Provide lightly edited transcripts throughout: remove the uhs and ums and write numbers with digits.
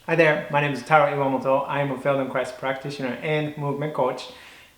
Hi there, my name is Taro Iwamoto. I am a Feldenkrais practitioner and movement coach.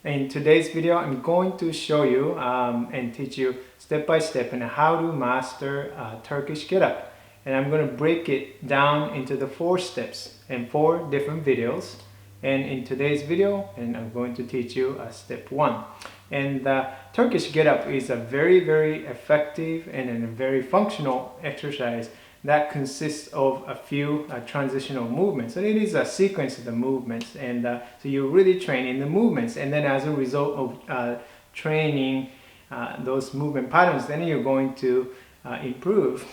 In today's video, I'm going to show you and teach you step by step on how to master Turkish Get-up. And I'm going to break it down into the 4 steps in 4 different videos. And in today's video, I'm going to teach you step 1. And Turkish Get-up is a very effective and a very functional exercise that consists of a few transitional movements. So it is a sequence of the movements, and so you really train in the movements, and then as a result of training those movement patterns, then you're going to improve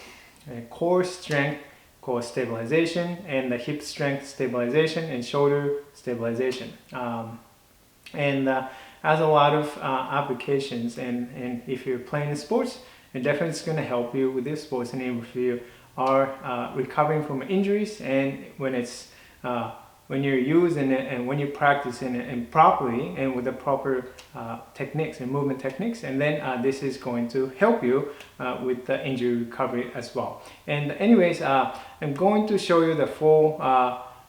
core strength, core stabilization, and the hip strength stabilization and shoulder stabilization. Has a lot of applications, and if you're playing sports, it definitely is going to help you with this sports, and if you are recovering from injuries, and when you're using it and when you're practicing it and properly and with the proper techniques and movement techniques, and then this is going to help you with the injury recovery as well. And anyways, I'm going to show you the full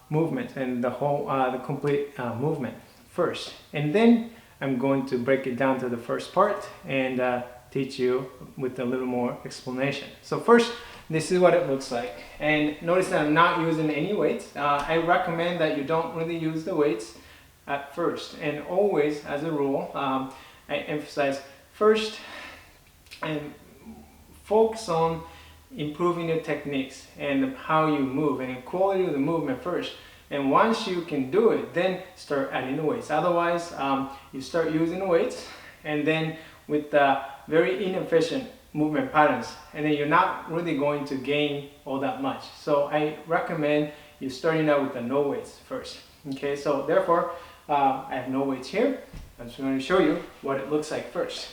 movement and the complete movement first, and then I'm going to break it down to the first part and teach you with a little more explanation. So first, this is what it looks like, and notice that I'm not using any weights. I recommend that you don't really use the weights at first, and always, as a rule, I emphasize first and focus on improving your techniques and how you move and the quality of the movement first. And once you can do it, then start adding the weights. Otherwise, you start using the weights, and then with very inefficient movement patterns, and then you're not really going to gain all that much. So I recommend you starting out with the no weights first. Okay, so therefore I have no weights here. I'm just going to show you what it looks like first.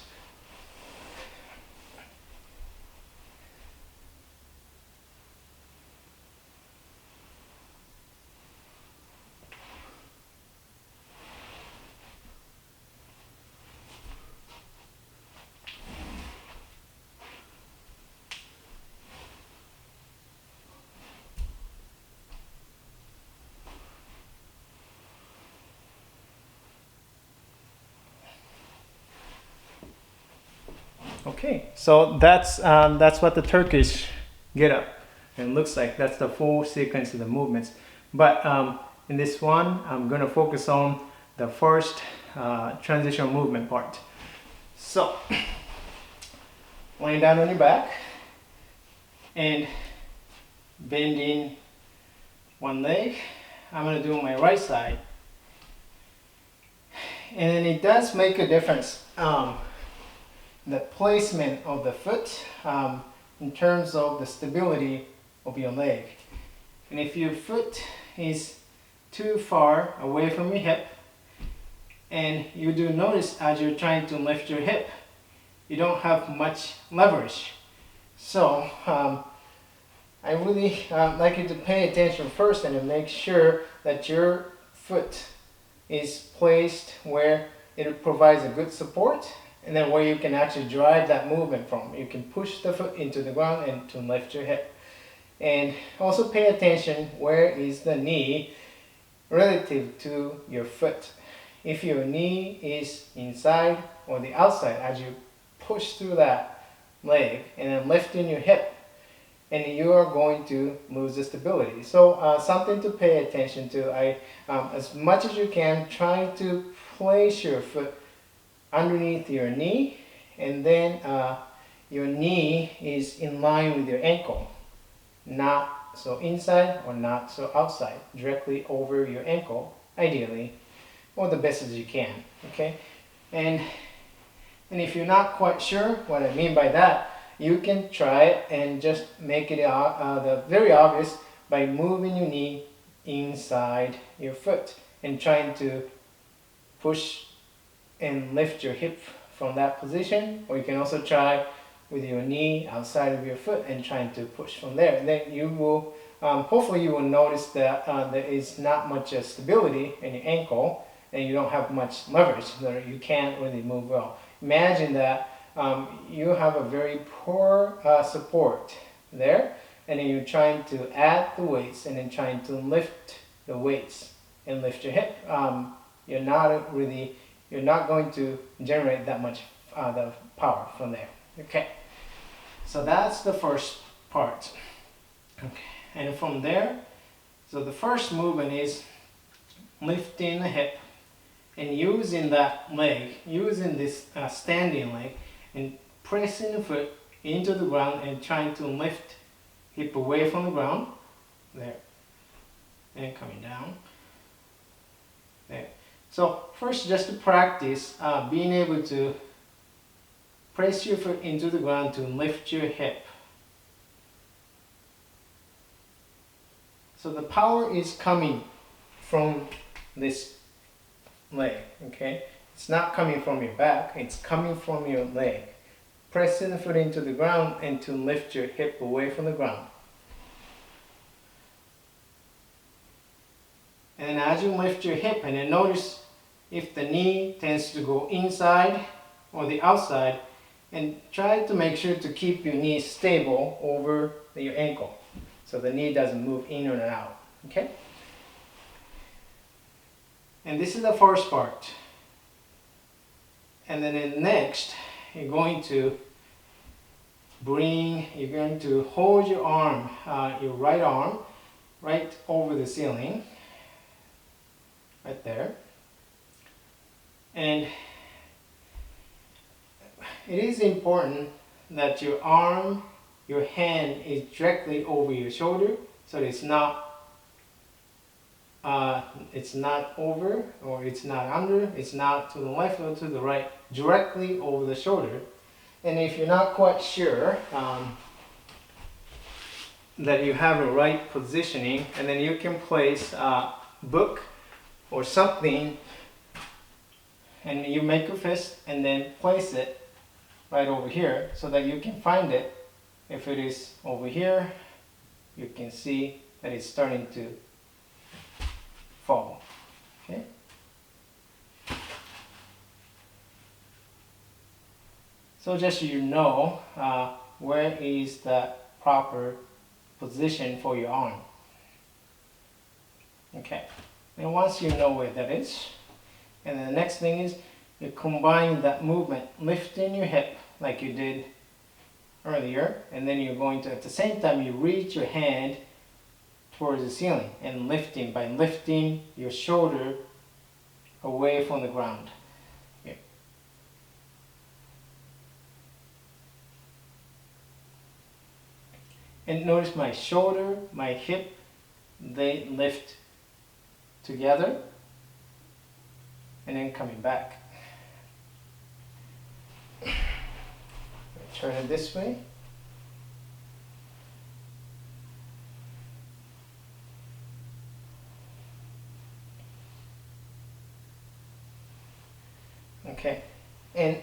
Okay, so that's what the Turkish Get-up and looks like. That's the full sequence of the movements. But in this one, I'm going to focus on the first transitional movement part. So, laying down on your back and bending one leg. I'm going to do my right side, and it does make a difference. The placement of the foot in terms of the stability of your leg. And if your foot is too far away from your hip, and you do notice as you're trying to lift your hip, you don't have much leverage. So I really like you to pay attention first and to make sure that your foot is placed where it provides a good support, and then where you can actually drive that movement from. You can push the foot into the ground and to lift your hip. And also pay attention, where is the knee relative to your foot. If your knee is inside or the outside as you push through that leg and then lifting your hip, and you are going to lose the stability. So something to pay attention to. As much as you can, try to place your foot underneath your knee, and then your knee is in line with your ankle, not so inside or not so outside, directly over your ankle, ideally, or the best as you can. Okay, and if you're not quite sure what I mean by that, you can try it and just make it very obvious by moving your knee inside your foot and trying to push and lift your hip from that position, or you can also try with your knee outside of your foot and trying to push from there. And then you will hopefully you will notice that there is not much stability in your ankle, and you don't have much leverage, so you can't really move well. Imagine that you have a very poor support there, and then you're trying to add the weights and then trying to lift the weights and lift your hip, you're not going to generate that much the power from there. Okay, so that's the first part. Okay, and from there, so the first movement is lifting the hip and using that leg, using this standing leg, and pressing the foot into the ground and trying to lift hip away from the ground. There. And coming down. There. So first, just to practice being able to press your foot into the ground to lift your hip. So the power is coming from this leg, okay? It's not coming from your back, it's coming from your leg. Pressing the foot into the ground and to lift your hip away from the ground. And as you lift your hip, and then notice if the knee tends to go inside or the outside, and try to make sure to keep your knee stable over your ankle so the knee doesn't move in and out, okay? And this is the first part. And then next, you're going to hold your arm, your right arm, right over the ceiling, right there. And it is important that your arm, your hand is directly over your shoulder, so it's not over, or it's not under, it's not to the left or to the right, directly over the shoulder. And if you're not quite sure that you have the right positioning, and then you can place a book or something, and you make a fist and then place it right over here so that you can find it. If it is over here, you can see that it's starting to fall. Okay? So just so you know, where is the proper position for your arm. Okay, and once you know where that is, and the next thing is you combine that movement, lifting your hip like you did earlier, and then you're going to, at the same time, you reach your hand towards the ceiling and by lifting your shoulder away from the ground. Here. And notice my shoulder, my hip, they lift together and then coming back. Turn it this way. Okay, and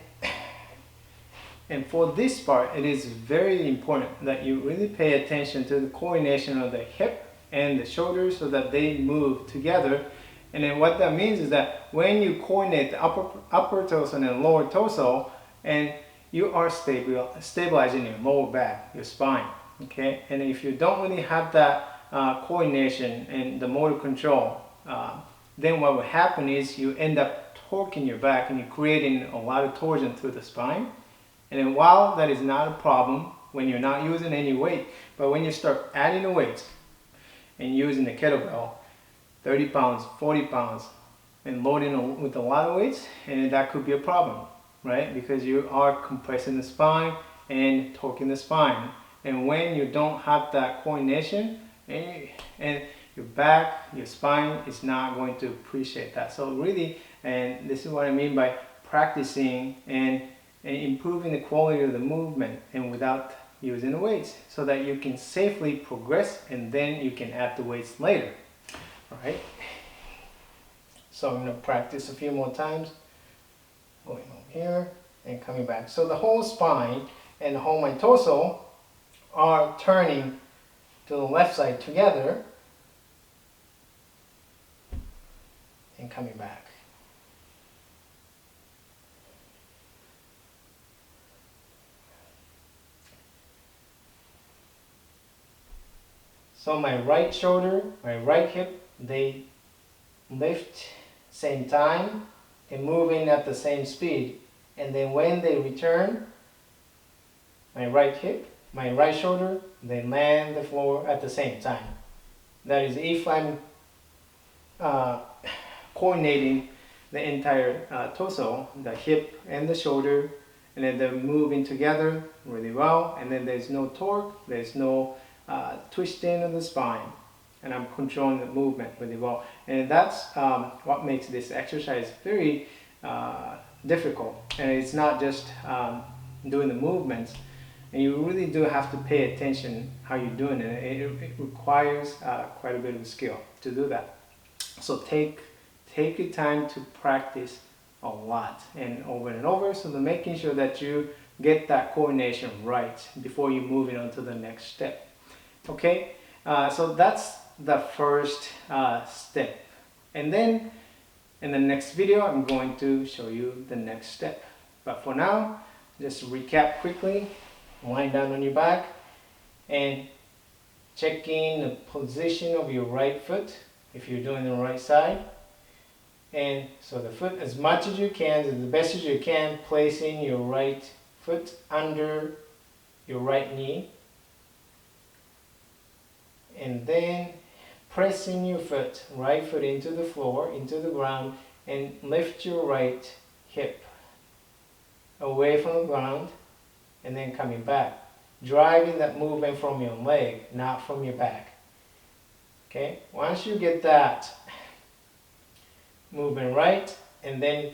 for this part, it is very important that you really pay attention to the coordination of the hip and the shoulders so that they move together. And then what that means is that when you coordinate the upper torso and lower torso, and you are stabilizing your lower back, your spine, okay? And if you don't really have that coordination and the motor control, then what will happen is you end up torquing your back and you're creating a lot of torsion through the spine. And then while that is not a problem when you're not using any weight, but when you start adding the weights and using the kettlebell, 30 pounds, 40 pounds, and loading with a lot of weights, and that could be a problem, right? Because you are compressing the spine and torquing the spine. And when you don't have that coordination, and your back, your spine is not going to appreciate that. So really, and this is what I mean by practicing and improving the quality of the movement and without using the weights, so that you can safely progress and then you can add the weights later. All right? So I'm going to practice a few more times. Going over here and coming back. So the whole spine and the whole my torso are turning to the left side together and coming back. So my right shoulder, my right hip, they lift same time and moving at the same speed. And then when they return, my right hip, my right shoulder, they land the floor at the same time. That is if I'm coordinating the entire torso, the hip and the shoulder, and then they're moving together really well, and then there's no torque, there's no twisting of the spine, and I'm controlling the movement really well. And that's what makes this exercise very difficult. And it's not just doing the movements, and you really do have to pay attention how you're doing it. It requires quite a bit of skill to do that. So take your time to practice a lot and over, so that making sure that you get that coordination right before you move on to the next step. Okay, so that's the first step. And then in the next video, I'm going to show you the next step. But for now, just recap quickly. Lying down on your back and checking the position of your right foot if you're doing the right side. And so the foot, as much as you can, the best as you can, placing your right foot under your right knee, and then pressing your foot, right foot into the floor, into the ground, and lift your right hip away from the ground, and then coming back, driving that movement from your leg, not from your back. Okay, once you get that movement right, and then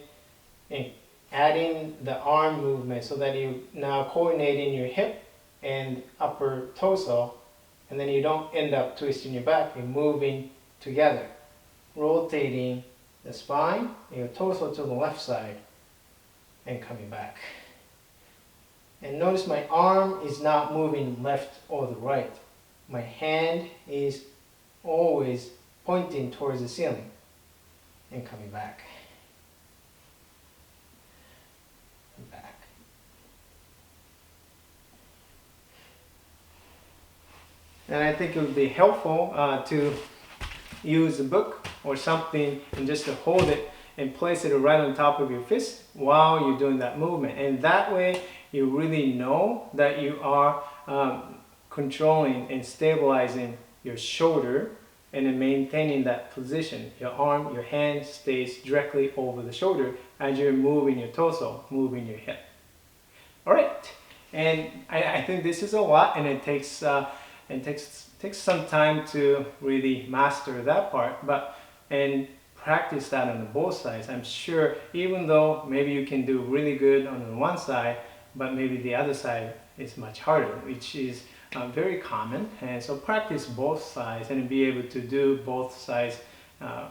adding the arm movement so that you now coordinating your hip and upper torso, and then you don't end up twisting your back. You're moving together, rotating the spine, your torso to the left side, and coming back. And notice my arm is not moving left or the right. My hand is always pointing towards the ceiling and coming back. And back. And I think it would be helpful to use a book or something and just to hold it and place it right on top of your fist while you're doing that movement. And that way you really know that you are controlling and stabilizing your shoulder and then maintaining that position. Your arm, your hand stays directly over the shoulder as you're moving your torso, moving your hip. All right, and I think this is a lot, and it takes some time to really master that part, and practice that on both sides. I'm sure, even though maybe you can do really good on one side, but maybe the other side is much harder, which is very common. And so practice both sides and be able to do both sides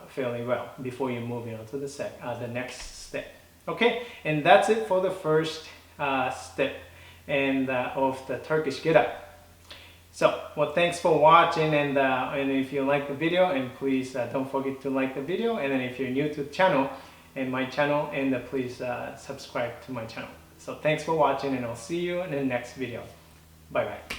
fairly well before you move on to the next step. Okay, and that's it for the first step and of the Turkish Get-up. So, well, thanks for watching, and if you like the video, and please don't forget to like the video, and then if you're new to the channel and my channel, and please subscribe to my channel. So thanks for watching, and I'll see you in the next video. Bye bye.